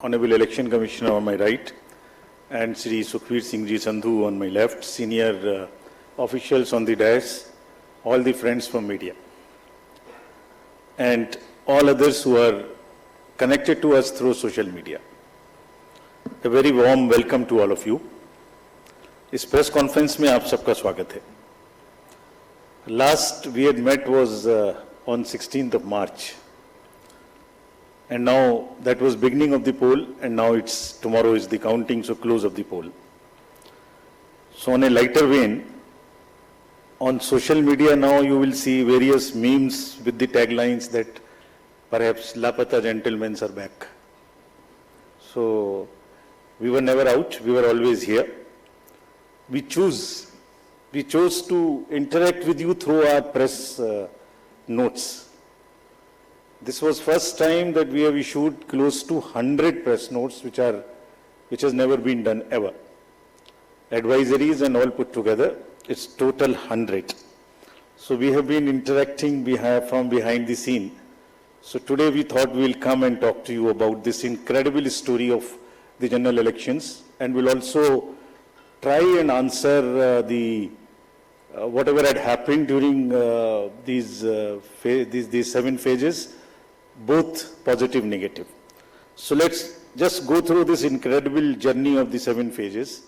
Honorable Election Commissioner on my right, and Sri Sukhveer Singh Ji Sandhu on my left, senior officials on the dais, all the friends from media, and all others who are connected to us through social media. A very warm welcome to all of you. इस press conference में आप सबका स्वागत है. Last we had met was on 16th of March. And now that was beginning of the poll, and now tomorrow is the counting, so close of the poll. So on a lighter vein, on social media now you will see various memes with the taglines that perhaps Lapata gentlemen are back. So we were never out, we were always here. We chose to interact with you through our press notes. This was first time that we have issued close to 100 press notes, which has never been done ever. Advisories and all put together, it's total 100. So we have been interacting from behind the scene. So today we thought we'll come and talk to you about this incredible story of the general elections, and we'll also try and answer whatever had happened during these 7 phases, both positive, negative. So let's just go through this incredible journey of the 7 phases.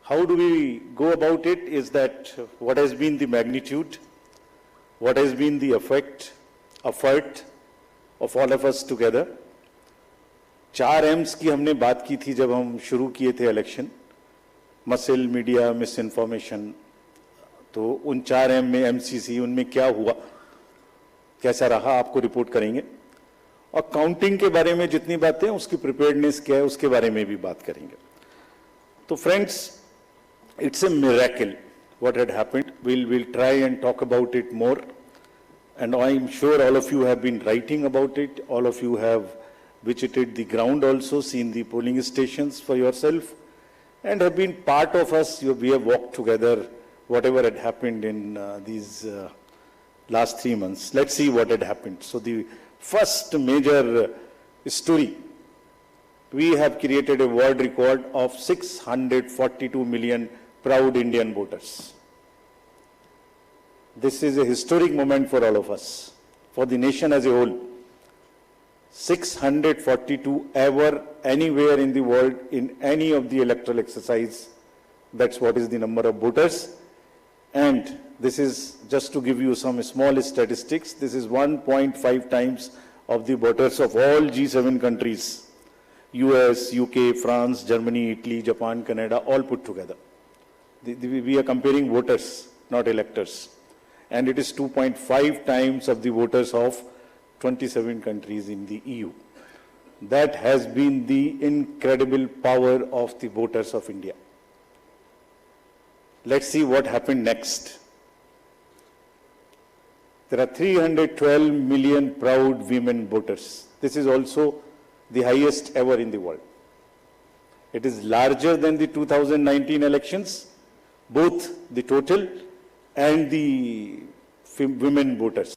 How do we go about it is that what has been the magnitude, what has been the effort of all of us together. 4 M's की हमने बात की थी जब हम शुरू किए थे election, muscle, media, miss information. तो उन 4 M में MCC, उनमें क्या हुआ, कैसा रहा, आपको रिपोर्ट करेंगे. और काउंटिंग के बारे में जितनी बातें, उसकी प्रिपेयर्डनेस क्या है, उसके बारे में भी बात करेंगे. तो friends, it's a miracle what had happened. We'll try and talk about it more, and I'm sure all of you have been writing about it. All of you have visited the ground also, seen the polling stations for yourself, and have been part of us. We have walked together whatever had happened in these last 3 months. Let's see what had happened. So the first major story, we have created a world record of 642 million proud Indian voters. This is a historic moment for all of us, for the nation as a whole. 642 ever, anywhere in the world, in any of the electoral exercise. That's what is the number of voters. And this is just to give you some small statistics. This is 1.5 times of the voters of all G7 countries. US, UK, France, Germany, Italy, Japan, Canada, all put together. We are comparing voters, not electors. And it is 2.5 times of the voters of 27 countries in the EU. That has been the incredible power of the voters of India. Let's see what happened next. There are 312 million proud women voters. This is also the highest ever in the world. It is larger than the 2019 elections, both the total and the women voters.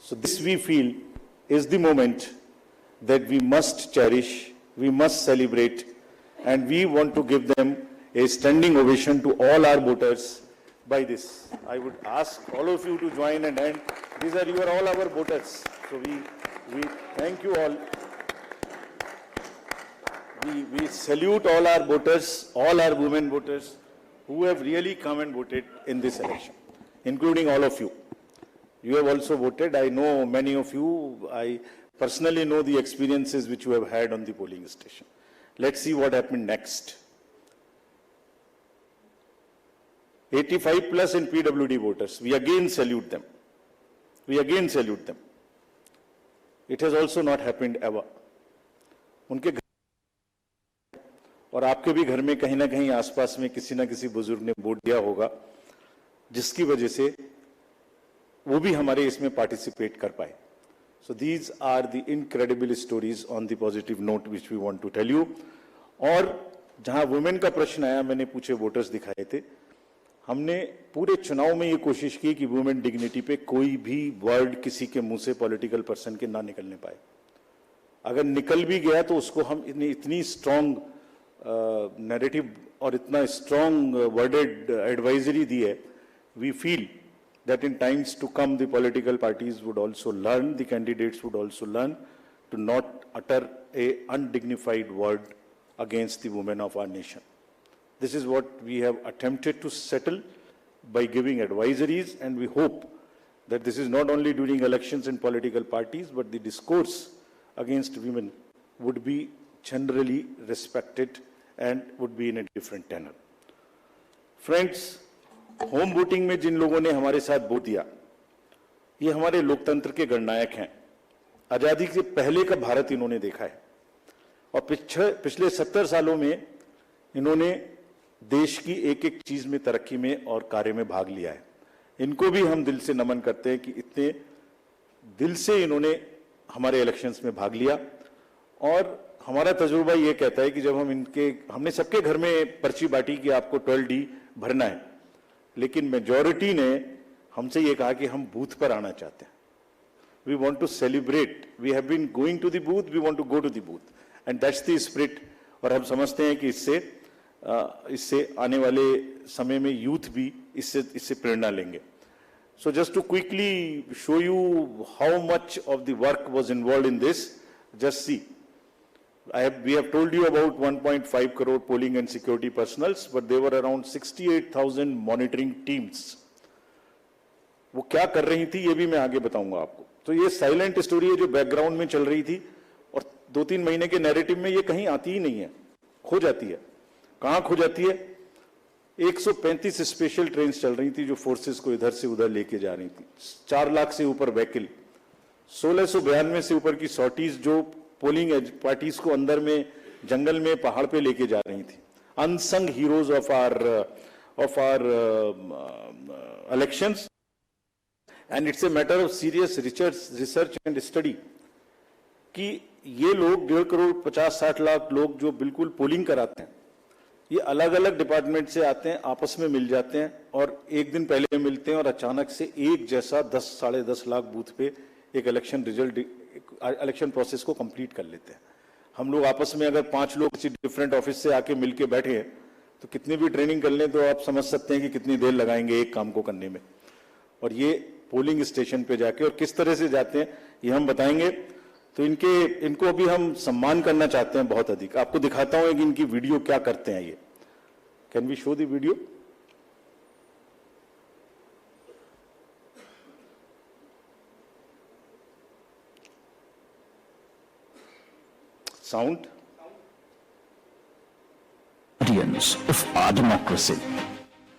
So this, we feel, is the moment that we must cherish, we must celebrate, and we want to give them a standing ovation to all our voters by this. I would ask all of you to join and end. These are all our voters. So we thank you all. We salute all our voters, all our women voters who have really come and voted in this election, including all of you. You have also voted. I know many of you. I personally know the experiences which you have had on the polling station. Let's see what happened next. 85 plus in PWD voters. We again salute them. It has also not happened ever. उनके घर और आपके भी घर में कहीं ना कहीं आसपास में किसी ना किसी बुजुर्ग ने वोट दिया होगा, जिसकी वजह से वो भी हमारे इसमें पार्टिसिपेट कर पाए. So these are the incredible stories on the positive note which we want to tell you. और जहां वुमेन का प्रश्न आया, मैंने पूछे वोटर्स दिखाए थे. हमने पूरे चुनाव में ये कोशिश की कि वुमेन डिग्निटी पे कोई भी वर्ड किसी के मुंह से पॉलिटिकल पर्सन के ना निकलने पाए. अगर निकल भी गया तो उसको हम इतनी स्ट्रॉन्ग नैरेटिव और इतना स्ट्रॉन्ग वर्डेड एडवाइजरी दी है, we feel that in times to come the political parties would also learn, the candidates would also learn to not utter a undignified word against the women of our nation. This is what we have attempted to settle by giving advisories, and we hope that this is not only during elections and political parties, but the discourse against women would be generally respected and would be in a different tenor. Friends, home voting में जिन लोगों ने हमारे साथ vote दिया, ये हमारे लोकतंत्र के गणनायक हैं। आजादी से पहले का भारत इन्होंने देखा है और पिछले 70 सालों में इन्होंने देश की एक एक चीज में, तरक्की में और कार्य में भाग लिया है। इनको भी हम दिल से नमन करते हैं कि इतने दिल से इन्होंने हमारे इलेक्शंस में भाग लिया। और हमारा तजुर्बा ये कहता है कि जब हमने सबके घर में पर्ची बांटी कि आपको 12D भरना है, लेकिन मेजॉरिटी ने हमसे ये कहा कि हम बूथ पर आना चाहते हैं। We want to celebrate, we have been going to the booth, we want to go to the booth, and that's the spirit. और हम समझते हैं कि इससे आने वाले समय में यूथ भी इससे प्रेरणा लेंगे। So just to quickly show you how much of the work was involved in this, just see, we have told you about 1.5 crore polling and security personals, but there were around 68,000 monitoring teams. वो क्या कर रही थी ये भी मैं आगे बताऊंगा आपको। तो ये साइलेंट स्टोरी है जो बैकग्राउंड में चल रही थी और 2-3 महीने के नैरेटिव में ये कहीं आती ही नहीं है, खो जाती है। कहां खो जाती है? 135 स्पेशल ट्रेन चल रही थी जो फोर्सेस को इधर से उधर लेके जा रही थी। 4 लाख से ऊपर व्हीकल, 1692 से ऊपर की सॉर्टीज जो पोलिंग पार्टीज को अंदर में जंगल में पहाड़ पे लेके जा रही थी। Unsung heroes of our elections, and it's a matter of serious research and study कि ये लोग 1.5 करोड़ 50-60 लाख लोग जो बिल्कुल पोलिंग कराते हैं, ये अलग अलग डिपार्टमेंट से आते हैं, आपस में मिल जाते हैं और एक दिन पहले मिलते हैं और अचानक से एक जैसा 10-10.5 लाख बूथ पे एक इलेक्शन प्रोसेस को कंप्लीट कर लेते हैं। हम लोग आपस में अगर 5 लोग किसी डिफरेंट ऑफिस से आके मिलके बैठे हैं तो कितनी भी ट्रेनिंग कर लें तो आप समझ सकते हैं कि कितनी देर लगाएंगे एक काम को करने में। और ये पोलिंग स्टेशन पे जाके और किस तरह से जाते हैं ये हम बताएंगे। तो इनको अभी हम सम्मान करना चाहते हैं बहुत अधिक। आपको दिखाता हूं कि इनकी वीडियो क्या करते हैं ये। Can we show the video? Sound. Guardians of our democracy.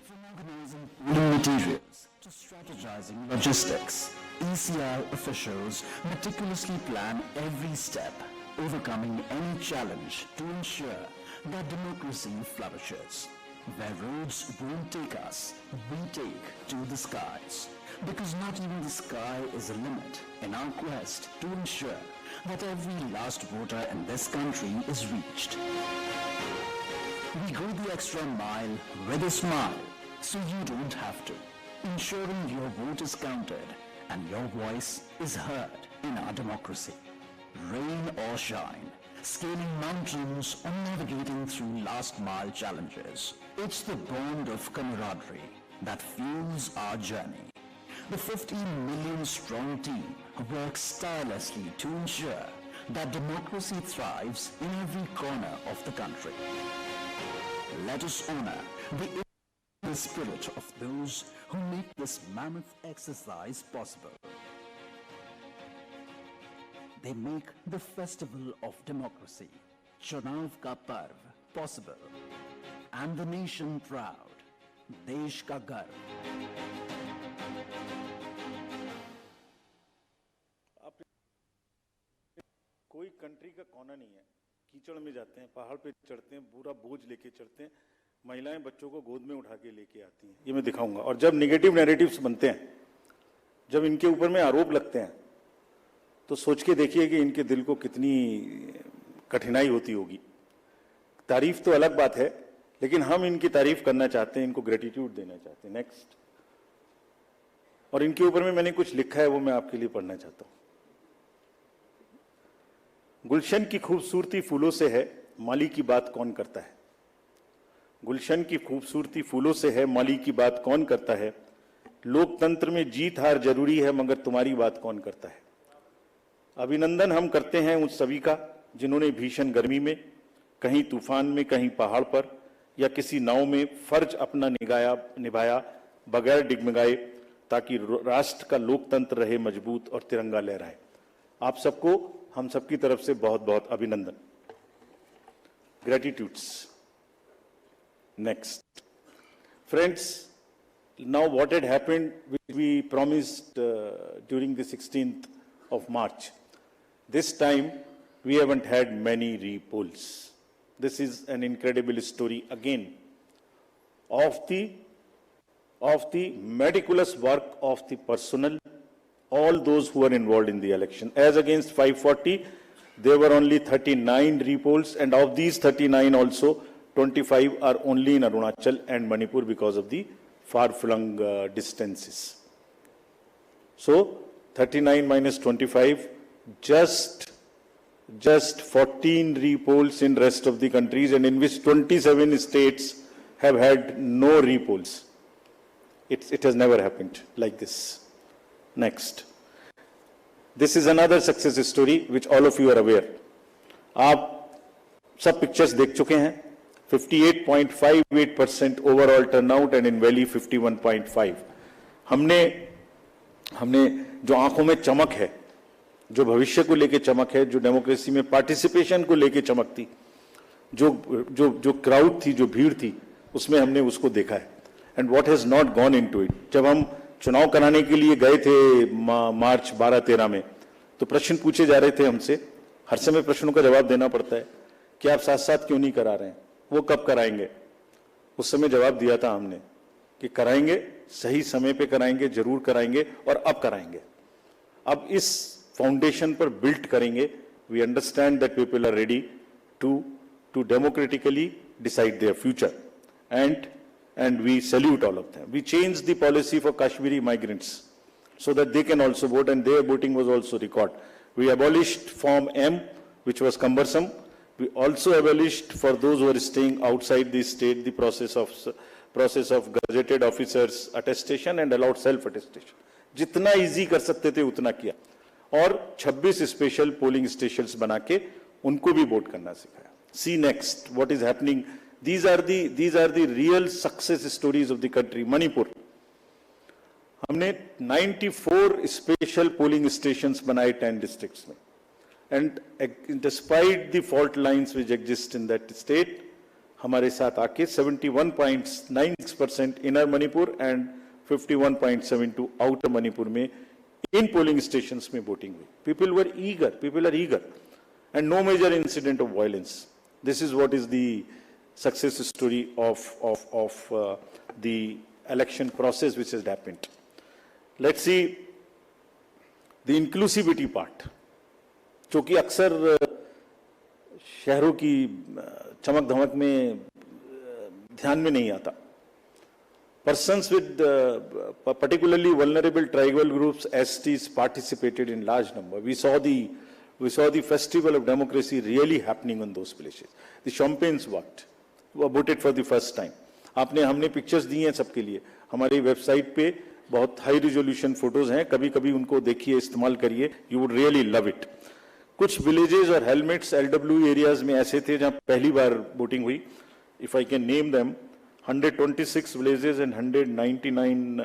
From organizing polling materials to strategizing logistics, ECI officials meticulously plan every step, overcoming any challenge to ensure that democracy flourishes. Where roads won't take us, we take to the skies. Because not even the sky is a limit in our quest to ensure that every last voter in this country is reached. We go the extra mile with a smile, so you don't have to, ensuring your vote is counted and your voice is heard in our democracy. Rain or shine, scaling mountains or navigating through last mile challenges, it's the bond of camaraderie that fuels our journey. The 15 million strong team works tirelessly to ensure that democracy thrives in every corner of the country. Let us honor the spirit of those who make this mammoth exercise possible. They make the festival of democracy, Chunav ka Parv, possible, and the nation proud, Desh ka Garv. कोई country का कोना नहीं है, कीचड़ में जाते हैं, पहाड़ पे चढ़ते हैं, पूरा बोझ लेके चढ़ते हैं, महिलाएं बच्चों को गोद में उठा के लेके आती हैं। ये मैं दिखाऊंगा। और जब नेगेटिव नैरेटिव्स बनते हैं, जब इनके ऊपर में आरोप लगते हैं, तो सोच के देखिए कि इनके दिल को कितनी कठिनाई होती होगी। तारीफ तो अलग बात है, लेकिन हम इनकी तारीफ करना चाहते हैं, इनको ग्रेटिट्यूड देना चाहते हैं। नेक्स्ट। और इनके ऊपर में मैंने कुछ लिखा है, वो मैं आपके लिए पढ़ना चाहता हूं। गुलशन की खूबसूरती फूलों से है, माली की बात कौन करता है। गुलशन की खूबसूरती फूलों से है, माली की बात कौन करता है। लोकतंत्र में जीत हार जरूरी है, मगर तुम्हारी बात कौन करता है। अभिनंदन हम करते हैं उन सभी का जिन्होंने भीषण गर्मी में, कहीं तूफान में, कहीं पहाड़ पर या किसी नाव में फर्ज अपना निभाया बगैर डिगमगाए, ताकि राष्ट्र का लोकतंत्र रहे मजबूत और तिरंगा लहराए। आप सबको हम सबकी तरफ से बहुत बहुत अभिनंदन। Gratitudes. Next friends, now what had happened, which we promised during the 16th of March, this time we haven't had many repolls. This is an incredible story again of the meticulous work of the personnel, all those who are involved in the election. As against 540, there were only 39 repolls, and of these 39 also 25 are only in Arunachal and Manipur because of the far-flung distances. So 39 minus 25, just 14 repolls in rest of the countries, and in which 27 states have had no repolls. It has never happened like this. Next. This is another success story which all of you are aware. आप सब pictures देख चुके हैं। 58.58% overall turnout and in Valley 51.5. हमने जो आंखों में चमक है, जो भविष्य को लेके चमक है, जो डेमोक्रेसी में पार्टिसिपेशन को लेके चमक थी, जो क्राउड थी, जो भीड़ थी, उसमें हमने उसको देखा है। And what has not gone into it. जब हम चुनाव कराने के लिए गए थे मार्च 12-13 में, तो प्रश्न पूछे जा रहे थे हमसे, हर समय प्रश्नों का जवाब देना पड़ता है कि आप साथ साथ क्यों नहीं करा रहे हैं, वो कब कराएंगे। उस समय जवाब दिया था हमने कि कराएंगे, सही समय पे कराएंगे, जरूर कराएंगे और अब कराएंगे। अब इस फाउंडेशन पर बिल्ड करेंगे। We understand that people are ready to democratically decide their future, and we salute all of them. We changed the policy for Kashmiri migrants so that they can also vote, and their voting was also recorded. We abolished Form M, which was cumbersome. We also abolished, for those who are staying outside the state, the process of gazetted officers attestation and allowed self attestation. जितना easy कर सकते थे उतना किया, और 26 special polling stations बना के उनको भी वोट करना सिखाया। See next what is happening. These are the real success stories of the country. Manipur, हमने 94 स्पेशल पोलिंग स्टेशंस बनाए 10 डिस्ट्रिक्ट्स में, and despite the fault lines which exist in that state, हमारे साथ आके 71.96% inner Manipur and 51.72 outer Manipur में इन polling stations में voting हुई। People are eager, and no major incident of violence. This is what is the success story of the election process which has happened. Let's see the inclusivity part, जो कि अक्सर शहरों की चमक धमक में ध्यान में नहीं आता। Persons with particularly vulnerable tribal groups, STs, participated in large number. We saw the festival of democracy really happening in those places. The champagnes worked. Voted for the first time. हमने पिक्चर्स दी हैं सबके लिए। हमारी website पे बहुत high resolution photos हैं, कभी कभी उनको देखिए, इस्तेमाल करिए, you would really love it. कुछ विलेजेस और हेलमेट्स LW एरियाज में ऐसे थे जहां पहली बार वोटिंग हुई। If I can name them, 126 villages and 199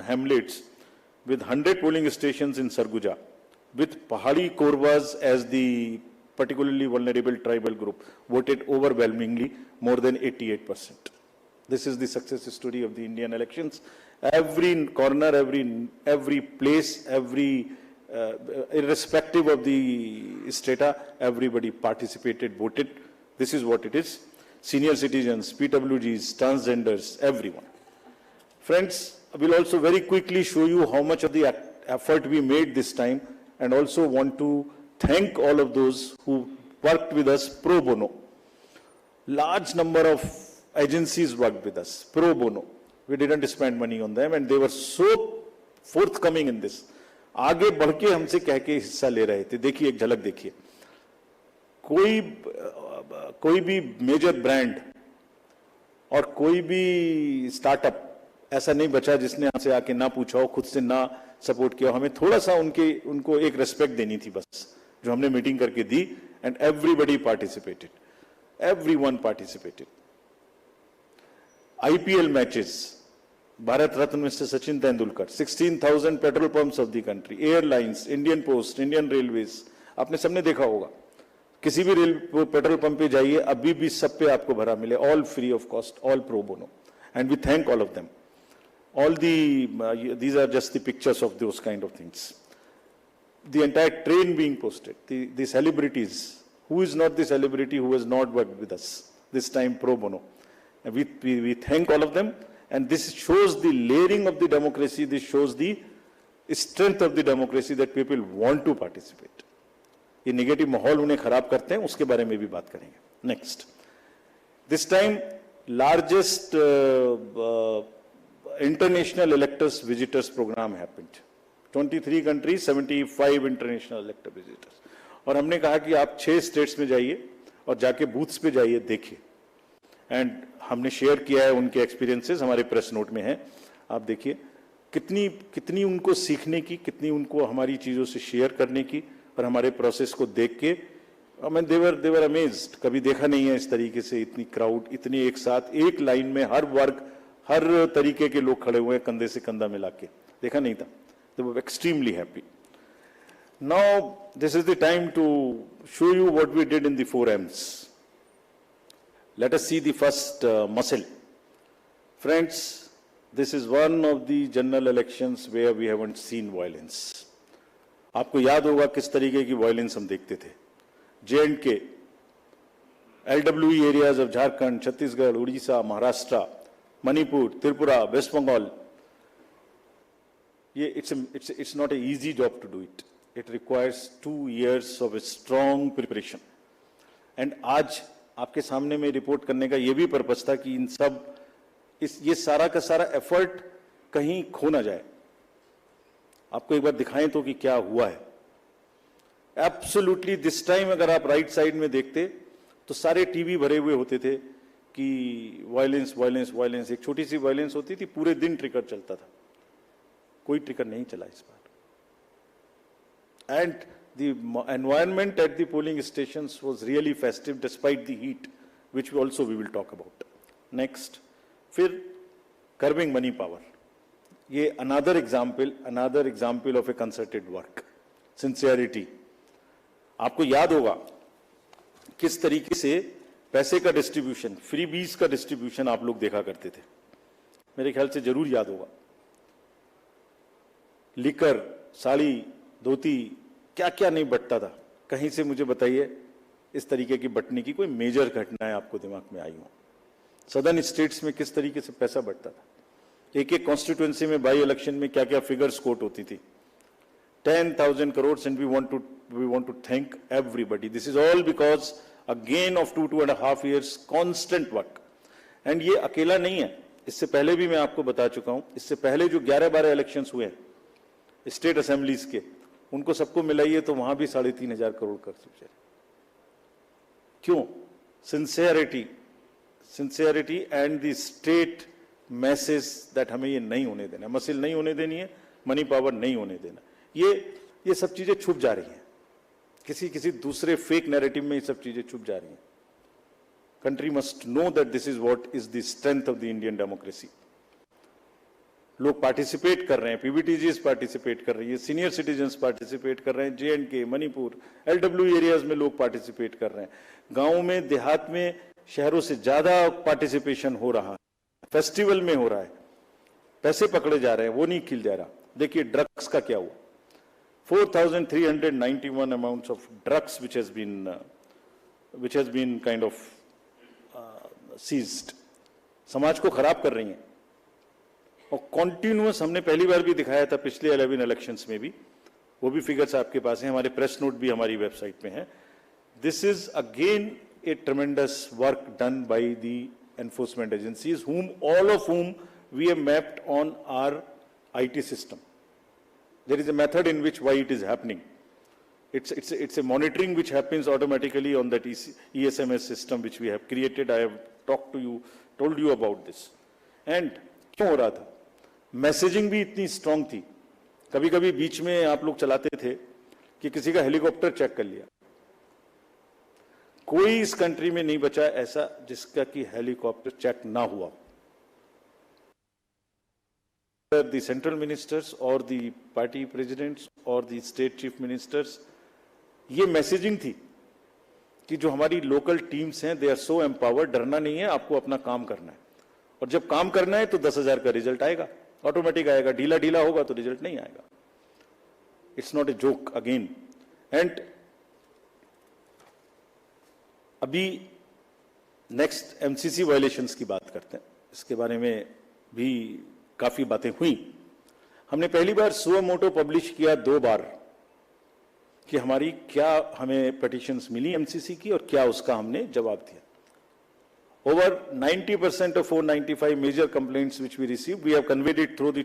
hamlets with 100 polling stations in Sarguja, with Pahadi Korwas as the particularly vulnerable tribal group, voted overwhelmingly, more than 88%. This is the success story of the Indian elections. Every corner, every place, irrespective of the strata, everybody participated, voted. This is what it is. Senior citizens, PWGs, transgenders, everyone. Friends, I will also very quickly show you how much of the effort we made this time, and also want to thank all of those who worked with us pro bono. Large number of agencies worked with us pro bono. We didn't spend money on them, and they were so forthcoming in this. आगे बढ़ के हमसे कह के हिस्सा ले रहे थे। देखिए, एक झलक देखिए। कोई भी मेजर ब्रांड और कोई भी स्टार्टअप ऐसा नहीं बचा जिसने हमसे आके ना पूछा हो, खुद से ना सपोर्ट किया हो। हमें थोड़ा सा उनको एक रेस्पेक्ट देनी थी बस, जो हमने मीटिंग करके दी, and everybody participated, everyone participated. IPL matches, Bharat Ratna mister Sachin Tendulkar, 16,000 petrol pumps of the country, airlines, Indian post, Indian railways, आपने सबने देखा होगा। किसी भी पेट्रोल पंप पे जाइए, अभी भी सब पे आपको भरा मिले, all free of cost, all pro bono, and we thank all of them. All these are just the pictures of those kind of things. The entire train being posted, the celebrities, who is not the celebrity who has not worked with us, this time pro bono. And we thank all of them, and this shows the layering of the democracy, this shows the strength of the democracy that people want to participate. ये negative माहौल उन्हें खराब करते हैं, उसके बारे में भी बात करेंगे। Next. This time, largest international electors visitors program happened. 23 countries, 75 international elector visitors. और हमने कहा कि आप 6 स्टेट्स में जाइए और जाके बूथ्स पे जाइए, देखिए। एंड हमने शेयर किया है उनके एक्सपीरियंसेस, हमारे प्रेस नोट में है, आप देखिए कितनी उनको सीखने की, कितनी उनको हमारी चीजों से शेयर करने की, और हमारे प्रोसेस को देख के मैं देवर अमेज्ड। कभी देखा नहीं है इस तरीके से इतनी क्राउड, इतनी एक साथ एक लाइन में हर वर्ग, हर तरीके के लोग खड़े हुए हैं, कंधे से कंधा मिला के, देखा नहीं था। They were extremely happy. Now, this is the time to show you what we did in the 4Ms. Let us see the first muscle. Friends, this is one of the general elections where we haven't seen violence. आपको याद होगा किस तरीके की violence हम देखते थे। J&K, LWE areas of Jharkhand, Chhattisgarh, Odisha, Maharashtra, Manipur, Tripura, West Bengal. It's not an easy job to do it. It requires 2 years of a strong preparation. And आज आपके सामने में रिपोर्ट करने का ये भी पर्पस था कि इन सब ये सारा का सारा एफर्ट कहीं खो ना जाए। आपको एक बार दिखाएं तो कि क्या हुआ है। एब्सोल्युटली दिस टाइम अगर आप राइट साइड में देखते तो सारे टीवी भरे हुए होते थे कि वायलेंस वायलेंस वायलेंस। एक छोटी सी वायलेंस होती थी, पूरे दिन ट्रिगर चलता था। कोई ट्रिगर नहीं चला इस बार। And the environment at the polling stations was really festive despite the heat, which also we will talk about. Next, फिर कर्बिंग मनी पावर, ये another example of a concerted work, sincerity. आपको याद होगा किस तरीके से पैसे का डिस्ट्रीब्यूशन, फ्री बीज का डिस्ट्रीब्यूशन आप लोग देखा करते थे, मेरे ख्याल से जरूर याद होगा। लिकर, साड़ी, धोती, क्या क्या नहीं बटता था। कहीं से मुझे बताइए इस तरीके की बटने की कोई मेजर घटनाएं आपको दिमाग में आई हो। सदर्न स्टेट्स में किस तरीके से पैसा बटता था, एक एक कॉन्स्टिट्यूएंसी में बाई इलेक्शन में क्या क्या फिगर्स कोट होती थी। 10,000 crores, and we want to thank everybody. This is all because again of 2.5 years constant work. And ये अकेला नहीं है, इससे पहले भी मैं आपको बता चुका हूं। इससे पहले जो 11-12 इलेक्शंस हुए हैं स्टेट असेंबलीज के, उनको सबको मिलाइए तो वहां भी 3,500 करोड़ कर चुके। क्यों? Sincerity and the state message that हमें ये नहीं होने देना, मसिल नहीं होने देनी है, मनी पावर नहीं होने देना। ये सब चीजें छुप जा रही हैं, किसी दूसरे फेक नैरेटिव में ये सब चीजें छुप जा रही हैं। Country must know that this is what is the strength of the Indian democracy. लोग पार्टिसिपेट कर रहे हैं, पीबीटीजीज पार्टिसिपेट कर रही है, सीनियर सिटीजन्स पार्टिसिपेट कर रहे हैं, J&K, मणिपुर, LWE एरियाज में लोग पार्टिसिपेट कर रहे हैं। गांव में, देहात में, शहरों से ज्यादा पार्टिसिपेशन हो रहा है, फेस्टिवल में हो रहा है, पैसे पकड़े जा रहे हैं, वो नहीं खिल जा रहा। देखिए ड्रग्स का क्या हुआ, 4,391 amounts of drugs which has been kind of seized. समाज को खराब कर रही हैं और कॉन्टिन्यूअस, हमने पहली बार भी दिखाया था पिछले 11 इलेक्शंस में भी, वो भी फिगर्स आपके पास हैं, हमारे प्रेस नोट भी हमारी वेबसाइट पे हैं। This is again A ट्रेमेंडस work done by the enforcement agencies, all of whom we have mapped on our IT system. There is a method in which why it is happening. It's a monitoring which happens automatically on that ESMS system which we have created. I have told you about this. And क्यों हो रहा था? Messaging भी इतनी strong थी, कभी कभी बीच में आप लोग चलाते थे कि किसी का हेलीकॉप्टर चेक कर लिया। कोई इस कंट्री में नहीं बचा ऐसा जिसका कि हेलीकॉप्टर चेक ना हुआ। The central ministers or the party presidents or the state chief ministers, ये मैसेजिंग थी कि जो हमारी लोकल टीम्स हैं, दे आर सो एम्पावर्ड, डरना नहीं है, आपको अपना काम करना है, और जब काम करना है तो 10,000 का रिजल्ट आएगा, ऑटोमेटिक आएगा, ढीला ढीला होगा तो रिजल्ट नहीं आएगा। It's not a joke again. And अभी नेक्स्ट एमसीसी वायलेशंस की बात करते हैं, इसके बारे में भी काफी बातें हुई। हमने पहली बार सुओ मोटो पब्लिश किया 2 बार कि हमारी क्या हमें पिटीशंस मिली एमसीसी की और क्या उसका हमने जवाब दिया। Over 90% of 495 major complaints which we received, we have conveyed it through the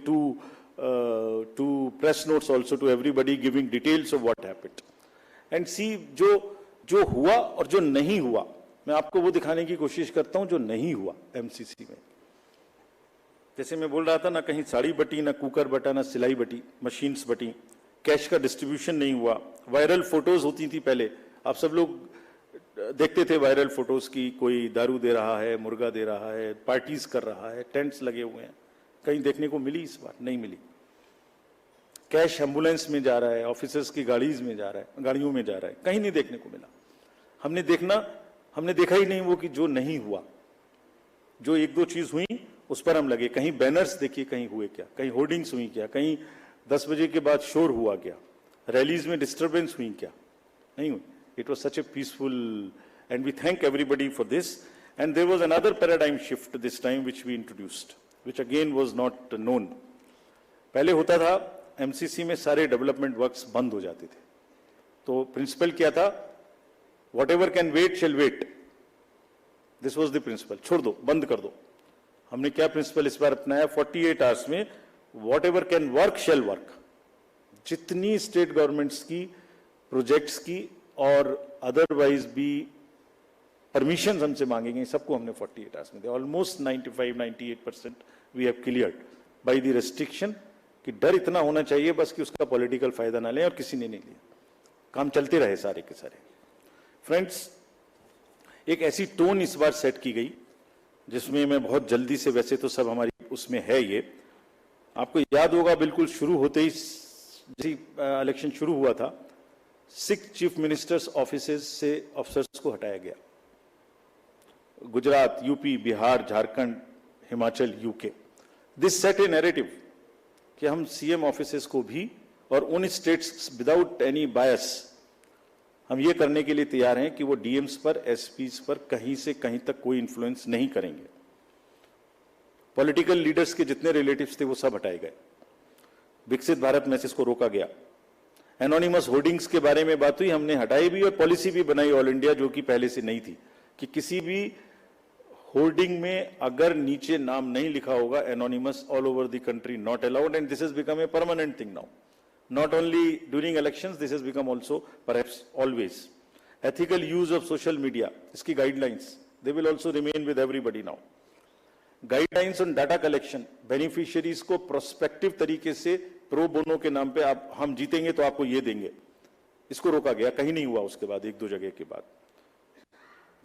two press notes also to everybody, giving details of what happened. And see, जो हुआ और जो नहीं हुआ, मैं आपको वो दिखाने की कोशिश करता हूं जो नहीं हुआ एमसीसी में। जैसे मैं बोल रहा था ना, कहीं साड़ी बटी, ना कुकर बटा, ना सिलाई बटी, मशीन्स बटी, कैश का डिस्ट्रीब्यूशन नहीं हुआ। वायरल फोटोज होती थी पहले, आप सब लोग देखते थे वायरल फोटोज की, कोई दारू दे रहा है, मुर्गा दे रहा है, पार्टीज कर रहा है, टेंट्स लगे हुए हैं। कहीं देखने को मिली? इस बार नहीं मिली। कैश एम्बुलेंस में जा रहा है, ऑफिसर्स की गाड़ियों में जा रहा है, कहीं नहीं देखने को मिला। हमने देखा ही नहीं वो कि जो नहीं हुआ। जो 1-2 चीज हुई उस पर हम लगे। कहीं बैनर्स देखिए, कहीं हुए क्या, कहीं होर्डिंग्स हुई क्या, कहीं 10 बजे के बाद शोर हुआ क्या, रैलीज में डिस्टर्बेंस हुई क्या? नहीं हुई। It was such a peaceful, and we thank everybody for this. And there was another paradigm shift this time which we introduced, which again was not known. पहले होता था एमसीसी में सारे डेवलपमेंट वर्क्स बंद हो जाते थे, तो प्रिंसिपल क्या था? Whatever can wait shall wait. This was the principle. छोड़ दो, बंद कर दो। हमने क्या प्रिंसिपल इस बार अपनाया? 48 आवर्स में whatever can work shall work. जितनी स्टेट गवर्नमेंट्स की प्रोजेक्ट्स की और अदरवाइज भी परमिशन हमसे मांगेंगे, सबको हमने 48 आवर्स में दिया। Almost 95-98% we have cleared by the restriction, कि डर इतना होना चाहिए बस कि उसका पॉलिटिकल फायदा ना लें, और किसी ने नहीं लिया। काम चलते रहे सारे के सारे। फ्रेंड्स, एक ऐसी टोन इस बार सेट की गई जिसमें मैं बहुत जल्दी से, वैसे तो सब हमारी उसमें है ये, आपको याद होगा बिल्कुल शुरू होते ही जैसे इलेक्शन शुरू हुआ था, 6 चीफ मिनिस्टर्स ऑफिसेज से ऑफिसर्स को हटाया गया। Gujarat, UP, Bihar, Jharkhand, Himachal, UK. This set A narrative कि हम सीएम ऑफिसेज को भी, और उन स्टेट्स विदाउट एनी बायस, हम ये करने के लिए तैयार हैं कि वो डीएम्स पर, एसपीज पर कहीं से कहीं तक कोई इन्फ्लुएंस नहीं करेंगे। पॉलिटिकल लीडर्स के जितने रिलेटिव्स थे वो सब हटाए गए। विकसित भारत मैसेज को रोका गया। एनोनिमस होर्डिंग्स के बारे में बात हुई, हमने हटाई भी और पॉलिसी भी बनाई ऑल इंडिया, जो कि पहले से नहीं थी, कि किसी भी होर्डिंग में अगर नीचे नाम नहीं लिखा होगा anonymous, all over the country not allowed. And this has become a permanent thing now, not only during elections, this has become also perhaps always. Ethical use of social media, iski guidelines, they will also remain with everybody now. Guidelines on data collection, beneficiaries को prospective तरीके से pro bono के नाम पे आप, हम जीतेंगे तो आपको ये देंगे, इसको रोका गया। कहीं नहीं हुआ उसके बाद, 1-2 जगह के बाद।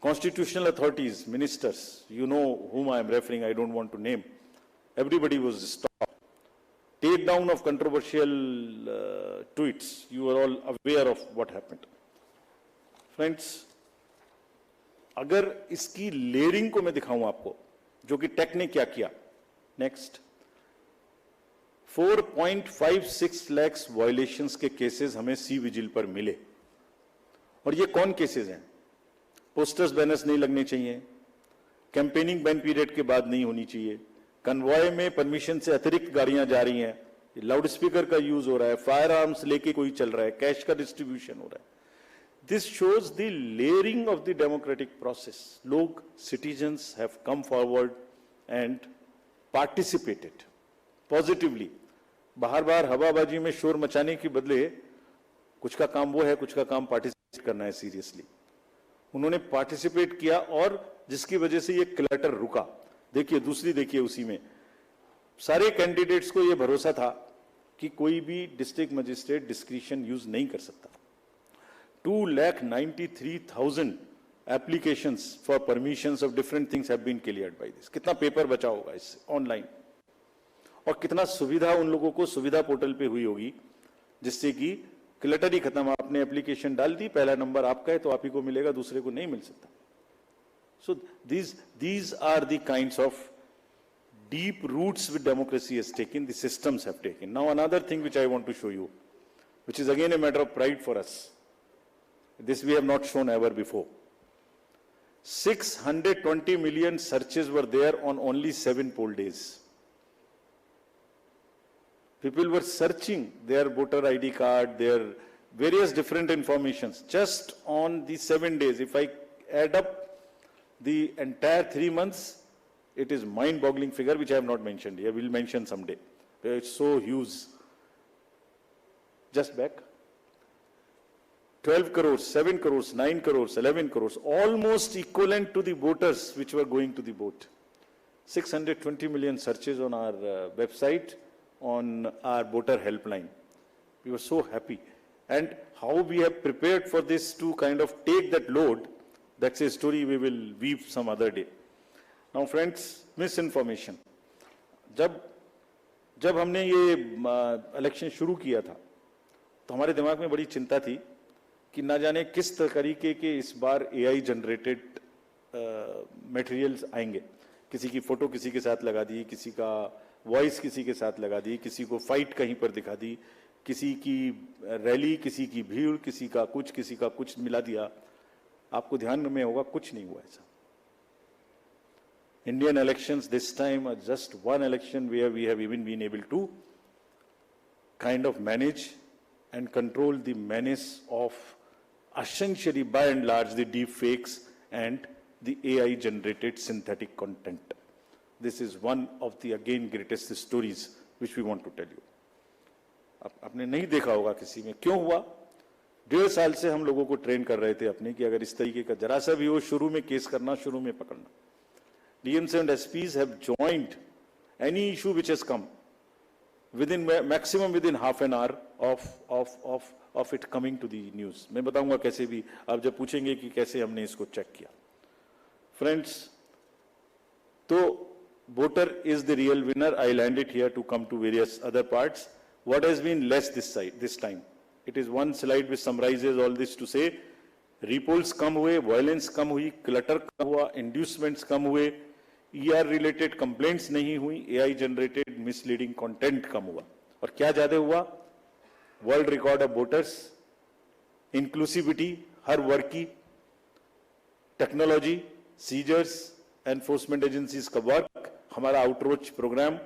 Constitutional authorities, ministers, you know whom I am referring, I don't want to name, everybody was stopped. Take down of controversial tweets, you are all aware of what happened. Friends, अगर इसकी लेयरिंग को मैं दिखाऊं आपको, जो कि take ने क्या किया, नेक्स्ट 4.56 लाख वायलेशंस के केसेस हमें सी विजिल पर मिले। और ये कौन केसेस हैं? पोस्टर्स, बैनर्स नहीं लगने चाहिए, कैंपेनिंग बैन पीरियड के बाद नहीं होनी चाहिए, कन्वॉय में परमिशन से अतिरिक्त गाड़ियां जा रही हैं, लाउड स्पीकर का यूज हो रहा है, फायर आर्म्स लेके कोई चल रहा है, कैश का डिस्ट्रीब्यूशन हो रहा है। This shows the layering of the democratic process. लोग, citizens have come forward and participated positively. बार बार हवाबाजी में शोर मचाने के बदले कुछ का काम वो है, कुछ का काम पार्टिसिपेट करना है सीरियसली। उन्होंने पार्टिसिपेट किया और जिसकी वजह से ये क्लटर रुका। देखिए दूसरी, देखिए उसी में सारे कैंडिडेट्स को ये भरोसा था कि कोई भी डिस्ट्रिक्ट मजिस्ट्रेट डिस्क्रिशन यूज नहीं कर सकता। 2,93,000 applications for permissions of different things have been cleared by this. कितना पेपर बचा होगा इससे ऑनलाइन, और कितना सुविधा उन लोगों को सुविधा पोर्टल पे हुई होगी, जिससे कि क्लटर ही खत्म। आपने एप्लीकेशन डाल दी, पहला नंबर आपका है तो आप ही को मिलेगा, दूसरे को नहीं मिल सकता। So these are the kinds of deep roots which democracy has taken, the systems have taken. Now another thing which I want to show you, which is again a matter of pride for us. This we have not shown ever before. 620 million searches were there on only 7 poll days. People were searching their voter ID card, their various different informations just on the 7 days. If I add up the entire 3 months, it is mind-boggling figure which I have not mentioned here. We'll mention someday. It's so huge. Just back. 12 crores, 7 crores, 9 crores, 11 crores, almost equivalent to the voters which were going to the vote. 620 million searches on our website, on our voter helpline. We were so happy. And how we have prepared for this to kind of take that load, that's a story we will weave some other day. Now friends, misinformation. जब हमने ये election शुरू किया था तो हमारे दिमाग में बड़ी चिंता थी कि ना जाने किस तरीके के इस बार एआई जनरेटेड मटेरियल्स आएंगे। किसी की फोटो किसी के साथ लगा दी, किसी का वॉइस किसी के साथ लगा दी, किसी को फाइट कहीं पर दिखा दी, किसी की रैली, किसी की भीड़, किसी का कुछ मिला दिया। आपको ध्यान में होगा कुछ नहीं हुआ ऐसा। Indian elections this time are just one election where we have even been able to kind of manage and control the menace of essentially by and large the deep fakes and the AI generated synthetic content. This is one of the again greatest stories which we want to tell you. आपने नहीं देखा होगा किसी में, क्यों हुआ? 1.5 साल से हम लोगों को ट्रेन कर रहे थे अपने कि अगर इस तरीके का जरा सा भी हो, शुरू में केस करना, शुरू में पकड़ना। DMs and SPs have joined any issue which has come within maximum within half an hour of it coming to the news. मैं बताऊंगा कैसे भी, आप जब पूछेंगे कि कैसे हमने इसको चेक किया। Friends, तो voter is the real winner. I land it here to come to various other parts. What has been less this time? It is one slide which summarizes all this to say, repolls कम हुए, violence कम हुई, clutter कम हुआ, inducements कम हुए, ER related complaints नहीं हुई, AI generated misleading content कम हुआ। और क्या ज्यादा हुआ? World record of voters, inclusivity हर वर्ग की, टेक्नोलॉजी, सीजर्स, एनफोर्समेंट एजेंसीज का वर्क, हमारा outreach program,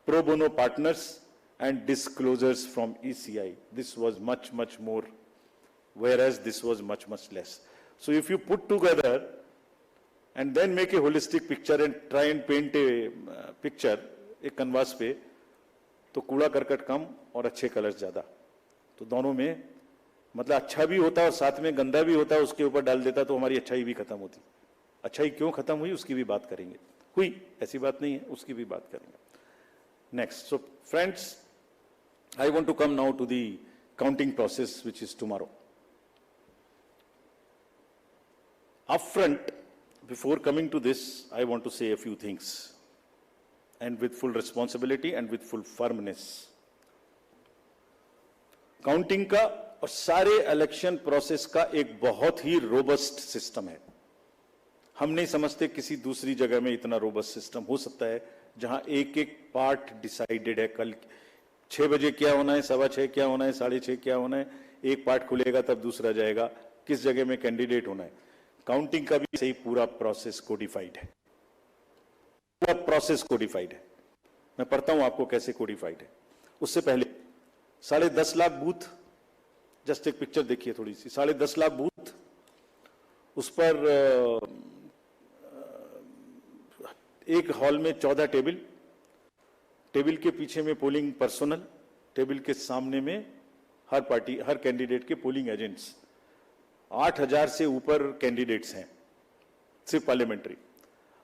pro bono partners and disclosures from ECI. This was much more, whereas this was much less. So if you put together and then make a holistic picture and try and paint a picture एक canvas पे, तो कूड़ा करकट कम और अच्छे colours ज्यादा। तो दोनों में मतलब अच्छा भी होता और साथ में गंदा भी होता, उसके ऊपर डाल देता तो हमारी अच्छाई भी खत्म होती। अच्छाई क्यों खत्म हुई उसकी भी बात करेंगे, हुई ऐसी बात नहीं है, उसकी भी बात करेंगे। Next, so friends, I want to come now to the counting process, which is tomorrow. Upfront, before coming to this, I want to say a few things, and with full responsibility and with full firmness. Counting का और सारे election process का एक बहुत ही robust system है। हम नहीं समझते किसी दूसरी जगह में इतना रोबस्ट सिस्टम हो सकता है जहां एक एक पार्ट डिसाइडेड है। कल 6 बजे क्या होना है, 6:15 क्या होना है, 6:30 क्या होना है, एक पार्ट खुलेगा तब दूसरा जाएगा, किस जगह में कैंडिडेट होना है। काउंटिंग का भी सही पूरा प्रोसेस कोडिफाइड है, पूरा प्रोसेस कोडिफाइड है। मैं पढ़ता हूं आपको कैसे कोडिफाइड है। उससे पहले 10.5 लाख बूथ, जस्ट एक पिक्चर देखिए थोड़ी सी, 10.5 लाख बूथ, उस पर एक हॉल में 14 टेबल, टेबल के पीछे में पोलिंग पर्सनल, टेबल के सामने में हर पार्टी, हर कैंडिडेट के पोलिंग एजेंट्स, 8,000 से ऊपर कैंडिडेट्स हैं सिर्फ पार्लियामेंट्री।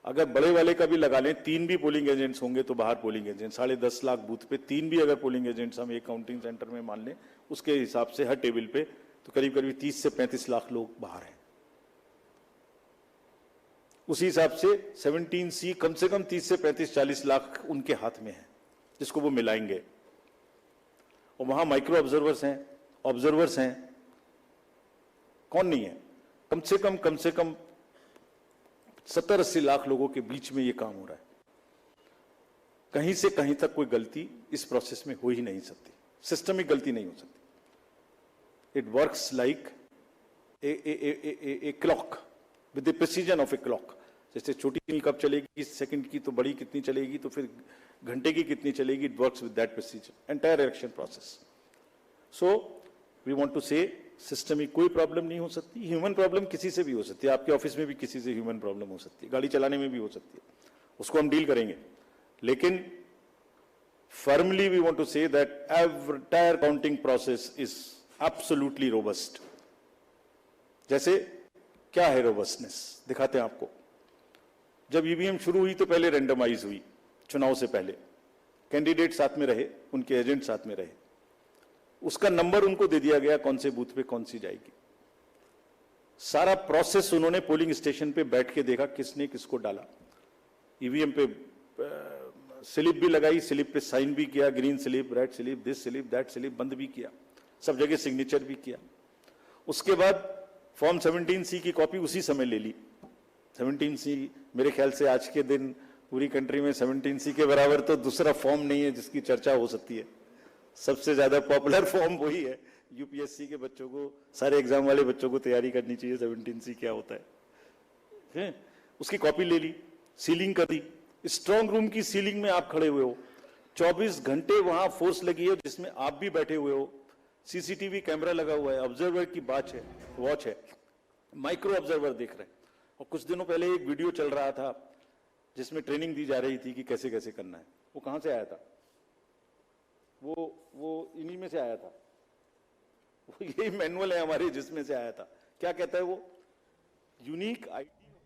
अगर बड़े वाले का भी लगा लें, 3 भी पोलिंग एजेंट्स होंगे तो बाहर पोलिंग एजेंट, 10.5 लाख बूथ पे 3 भी अगर पोलिंग एजेंट्स हम एक काउंटिंग सेंटर में मान लें, उसके हिसाब से हर टेबल पे तो करीब करीब 30 से 35 लाख लोग बाहर हैं। उसी हिसाब से 17C कम से कम 30 से 35-40 लाख उनके हाथ में है, जिसको वो मिलाएंगे। और वहां माइक्रो ऑब्जर्वर्स हैं, कौन नहीं है? कम से कम 70-80 लाख लोगों के बीच में ये काम हो रहा है। कहीं से कहीं तक कोई गलती इस प्रोसेस में हो ही नहीं सकती, सिस्टमिक गलती नहीं हो सकती। It works like a clock with the precision of a clock. जैसे छोटी कब चलेगी सेकंड की, तो बड़ी कितनी चलेगी, तो फिर घंटे की कितनी चलेगी। It works with that precision entire election process. So we want to say system में कोई प्रॉब्लम नहीं हो सकती। ह्यूमन प्रॉब्लम किसी से भी हो सकती है, आपके ऑफिस में भी किसी से ह्यूमन प्रॉब्लम हो सकती है, गाड़ी चलाने में भी हो सकती है, उसको हम डील करेंगे। लेकिन firmly we want to say that entire counting process is absolutely robust. जैसे क्या है रोबस्टनेस, दिखाते हैं आपको। जब ईवीएम शुरू हुई तो पहले रेंडमाइज हुई, चुनाव से पहले कैंडिडेट साथ में रहे, उनके एजेंट साथ में रहे, उसका नंबर उनको दे दिया गया कौन से बूथ पे कौन सी जाएगी। सारा प्रोसेस उन्होंने पोलिंग स्टेशन पे बैठ के देखा किसने किसको डाला। ईवीएम पे स्लिप भी लगाई, स्लिप पे साइन भी किया, green slip, red slip, this slip, that slip, बंद भी किया, सब जगह सिग्नेचर भी किया। उसके बाद फॉर्म 17C की कॉपी उसी समय ले ली। 17C मेरे ख्याल से आज के दिन पूरी कंट्री में 17C के बराबर तो दूसरा फॉर्म नहीं है जिसकी चर्चा हो सकती है। सबसे ज्यादा पॉपुलर फॉर्म वही है। यूपीएससी के बच्चों को, सारे एग्जाम वाले बच्चों को तैयारी करनी चाहिए 17C क्या होता है। उसकी कॉपी ले ली, सीलिंग कर दी। स्ट्रांग रूम की सीलिंग में आप खड़े हुए हो, 24 घंटे वहां फोर्स लगी है जिसमें आप भी बैठे हुए हो, सीसीटीवी कैमरा लगा हुआ है, ऑब्जर्वर की वॉच है, माइक्रो ऑब्जर्वर देख रहे हैं। और कुछ दिनों पहले एक वीडियो चल रहा था जिसमें ट्रेनिंग दी जा रही थी कि कैसे कैसे करना है। वो कहां से आया था? वो इन्हीं में से आया था। वो यही मैनुअल है हमारे जिसमें से आया था। क्या कहता है वो? यूनिक